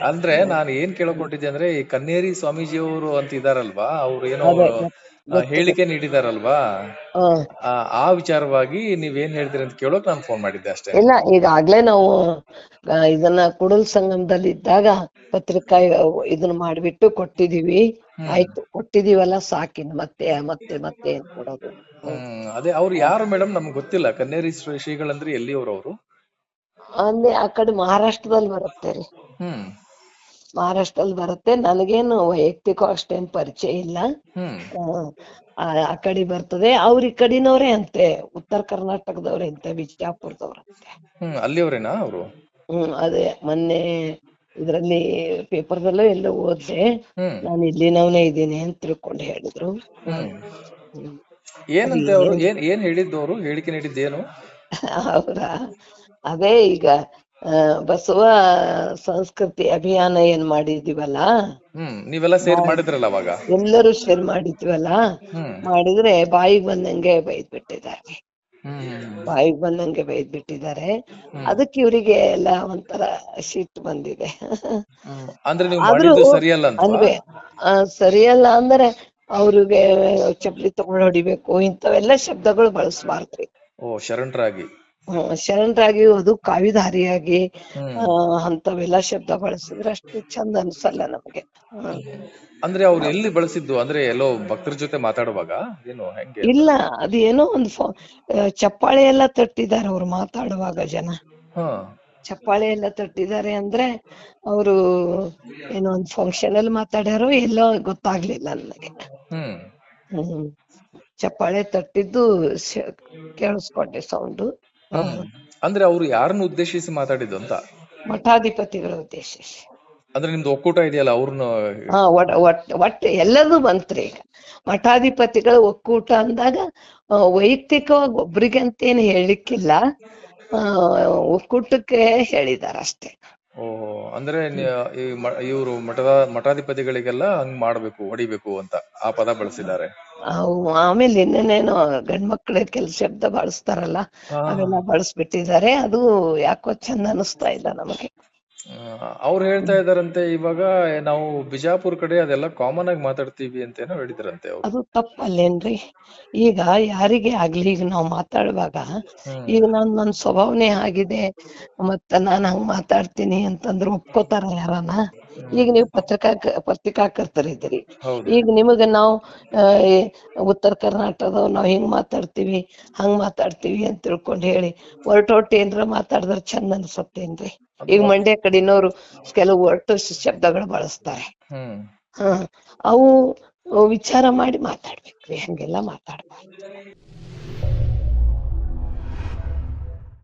ಅಂದ್ರೆ ನಾನು ಏನ್ ಕೇಳಕೊಟ್ಟಿದ್ದೆ ಅಂದ್ರೆ ಈ ಕನ್ನೇರಿ ಸ್ವಾಮೀಜಿ ಅವರು ಅಂತ ಇದಾರಲ್ವಾ, ಅವ್ರು ಏನೋ ಅದೇ ಗೊತ್ತು ಹೇಳಿಕೆ ಗೊತ್ತು. ನೀಡಿದಾರಲ್ವಾ, ಹ ಆ ವಿಚಾರವಾಗಿ ನೀವೇನ್ ಹೇಳ್ತೀರಿ ಅಂತ ಕೇಳೋಕ್ ನಾನು ಫೋನ್ ಮಾಡಿದ್ದೆ ಅಷ್ಟೇ. ಇಲ್ಲ, ಈಗಾಗ್ಲೇ ನಾವು ಇದನ್ನ ಕೂಡಲ್ ಸಂಗಮದಲ್ಲಿ ಇದ್ದಾಗ ಪತ್ರಿಕಾ ಇದನ್ನ ಮಾಡ್ಬಿಟ್ಟು ಕೊಟ್ಟಿದೀವಿ. ಆಯ್ತು, ಕೊಟ್ಟಿದೀವಲ್ಲ ಸಾಕಿನ್ ಮತ್ತೆ ಮತ್ತೆ ಮತ್ತೆ ಏನ್ ಕೊಡೋದು. ಅದೇ ಅವ್ರು ಯಾರು ಮೇಡಮ್ ನಮ್ಗೆ ಗೊತ್ತಿಲ್ಲ. ಕನ್ನೇರಿ ಶ್ರೀಗಳಂದ್ರೆ ಎಲ್ಲಿಯವರು ಅವರು? ಅಂದ್ರೆ ಆ ಕಡೆ ಮಹಾರಾಷ್ಟ್ರದಲ್ಲಿ ಬರುತ್ತೆ ರೀ. ಹ್ಮ್ ಮಹಾರಾಷ್ಟ್ರದಲ್ಲಿ ಬರುತ್ತೆ. ನನಗೇನು ವೈಯಕ್ತಿಕ ಅಷ್ಟೇನ್ ಪರಿಚಯ ಇಲ್ಲ. ಹ್ಮ್ ಆ ಕಡೆ ಬರ್ತದೆ. ಅವ್ರ ಈ ಕಡಿನವ್ರೆ ಅಂತೆ, ಉತ್ತರ ಕರ್ನಾಟಕದವ್ರೆ ಅಂತೆ, ಬಿಜಾಪುರದವ್ರಂತೆ. ಅಲ್ಲಿಯವ್ರೇನಾ ಅವರು? ಅದೇ ಮೊನ್ನೆ ಇದ್ರಲ್ಲಿ ಪೇಪರ್ದಲ್ಲೂ ಎಲ್ಲ ಓದ್ದೆ. ನಾನು ಇಲ್ಲಿನವನೇ ಇದ್ದೀನಿ ಅಂತ ತಿಳ್ಕೊಂಡು ಹೇಳಿದ್ರು. ಏನಂತೆ ಅವರು? ಏನ್ ಹೇಳಿದ್ದು ಅವರು? ಹೇಳಿಕೆ ನೀಡಿದ್ದೇನು? ಅವ್ರ ಅದೇ ಈಗ ಬಸವ ಸಂಸ್ಕೃತಿ ಅಭಿಯಾನ ಏನ್ ಮಾಡಿದೀವಲ್ಲ, ನೀವೆಲ್ಲ ಸೇರಿ ಮಾಡಿದ್ರಲ್ಲ ಅವಾಗ, ಎಲ್ಲರೂ ಶೇರ್ ಮಾಡಿದ್ವಲ್ಲ, ಮಾಡಿದ್ರೆ ಬಾಯಿಗೆ ಬಂದಂಗೆ ಬೈದ್ಬಿಟ್ಟಿದ್ದಾರೆ. ಬಾಯಿಗೆ ಬಂದಂಗೆ ಬೈದ್ಬಿಟ್ಟಿದ್ದಾರೆ. ಅದಕ್ಕೆ ಇವರಿಗೆ ಎಲ್ಲ ಒಂಥರ ಸಿಟ್ಟು ಬಂದಿದೆ. ಅಂದ್ರೆ ನೀವು ಆದ್ರೂ ಮಾಡಿದ್ದು ಸರಿಯಲ್ಲ ಅಂತವಾ? ಸರಿಯಲ್ಲ ಅಂದ್ರೆ ಅವ್ರಿಗೆ ಚಪ್ಪಲಿ ತಗೊಂಡು ಹೊಡಿಬೇಕು ಇಂಥವೆಲ್ಲ ಶಬ್ದಗಳು ಬಳಸಬಾರ್ದ್ರಿ. ಶರಣರಾಗಿ ಶರಣರಾಗಿ, ಅದು ಕಾವಿಧಾರಿಯಾಗಿ ಅಂತವೆಲ್ಲ ಶಬ್ದ ಬಳಸಿದ್ರೆ ಅಷ್ಟು ಚಂದ ಅನ್ಸಲ್ಲ ನಮ್ಗೆ. ಅಂದ್ರೆ ಅವ್ರು ಎಲ್ಲಿ ಬಳಸಿದ್ದು? ಅಂದ್ರೆ ಎಲ್ಲೋ ಭಕ್ತರ ಜೊತೆ ಮಾತಾಡುವಾಗ ಏನು, ಹೆಂಗೆ? ಇಲ್ಲ, ಅದು ಏನೋ ಒಂದು ಚಪ್ಪಾಳೆ ಎಲ್ಲ ತಟ್ಟಿದ್ದಾರೆ ಅವ್ರು ಮಾತಾಡುವಾಗ. ಜನ ಚಪ್ಪಾಳೆ ಎಲ್ಲ ತಟ್ಟಿದ್ದಾರೆ ಅಂದ್ರೆ ಅವರು ಏನೋ ಒಂದು ಫಂಕ್ಷನ್ ಅಲ್ಲಿ ಮಾತಾಡ್ಯಾರೋ ಎಲ್ಲೋ ಗೊತ್ತಾಗ್ಲಿಲ್ಲ ನನಗೆ. ಚಪ್ಪಾಳೆ ತಟ್ಟಿದ್ದು ಕೇಳಿಸ್ಕೊಂಡೆ ಸೌಂಡು. ಅಂದ್ರೆ ಅವ್ರು ಯಾರನ್ನ ಉದ್ದೇಶಿಸಿ ಮಾತಾಡಿದ್ದು ಅಂತ? ಮಠಾಧಿಪತಿಗಳ ಉದ್ದೇಶಿಸಿ. ಅಂದ್ರೆ ನಿಮ್ದು ಒಕ್ಕೂಟ ಇದೆಯಲ್ಲ ಅವ್ರನ್ನ? ಒಟ್ಟು ಎಲ್ಲದೂ ಬಂತ್ರಿ. ಈಗ ಮಠಾಧಿಪತಿಗಳ ಒಕ್ಕೂಟ ಅಂದಾಗ ವೈಯಕ್ತಿಕವಾಗಿ ಒಬ್ರಿಗೆ ಅಂತೇನು ಹೇಳಿಕ್ಕಿಲ್ಲ, ಒಕ್ಕೂಟಕ್ಕೆ ಹೇಳಿದಾರ ಅಷ್ಟೇ. ಓಹೋ, ಅಂದ್ರೆ ಇವರು ಮಠಾಧಿಪತಿಗಳಿಗೆಲ್ಲ ಹಂಗ್ ಮಾಡ್ಬೇಕು, ಹೊಡಿಬೇಕು ಅಂತ ಆ ಪದ ಬಳಸಿದ್ದಾರೆ. ಆಮೇಲೆ ಇನ್ನೇನೇನೋ ಗಂಡ್ಮಕ್ಳ ಕೆಲ ಶಬ್ದ ಬಳಸ್ತಾರಲ್ಲ, ಅವೆಲ್ಲ ಬಳಸ್ಬಿಟ್ಟಿದ್ದಾರೆ. ಅದು ಯಾಕೋ ಚಂದ ಅನಿಸ್ತಾ ಇಲ್ಲ ನಮಗೆ. ಅವ್ರು ಹೇಳ್ತಾ ಇದಾರಂತೆ ಇವಾಗ ನಾವು ಬಿಜಾಪುರ ಕಡೆ ಅದೆಲ್ಲ ಕಾಮನ್ ಆಗಿ ಮಾತಾಡ್ತೀವಿ ಅಂತೇನೋ ಹೇಳಿದ್ರಂತೆ. ಅದು ತಪ್ಪಲ್ಲೇನ್ರಿ? ಈಗ ಯಾರಿಗೆ ಆಗ್ಲಿ, ಈಗ ನಾವ್ ಮಾತಾಡುವಾಗ ಈಗ ನನ್ನ ಸ್ವಭಾವನೆ ಆಗಿದೆ ಮತ್ತ ನಾನ್ ಹಂಗ್ ಮಾತಾಡ್ತೀನಿ ಅಂತಂದ್ರೆ ಒಪ್ಕೋತಾರ ಯಾರನ? ಈಗ ನೀವು ಪತ್ರಿಕಾಕರ್ತರಿದ್ದೀರಿ. ಈಗ ನಿಮಗ ನಾವು ಉತ್ತರ ಕರ್ನಾಟಕದವ್ ನಾವ್ ಹಿಂಗ್ ಮಾತಾಡ್ತೀವಿ ಹಂಗ್ ಮಾತಾಡ್ತೀವಿ ಅಂತ ತಿಳ್ಕೊಂಡ್ ಹೇಳಿ ಒರಟೊಟ್ಟು ಏನ್ರ ಮಾತಾಡಿದ್ರ ಚಂದ ಅನ್ಸತ್ತೇನ್ರಿ? ಈಗ ಮಂಡ್ಯ ಕಡೆನವ್ರು ಕೆಲವು ಒರಟು ಶಬ್ದಗಳು ಬಳಸ್ತಾರೆ. ಅವು ವಿಚಾರ ಮಾಡಿ ಮಾತಾಡ್ಬೇಕ್ರಿ, ಹಂಗೆಲ್ಲ ಮಾತಾಡ್ಬಾರ್ದು.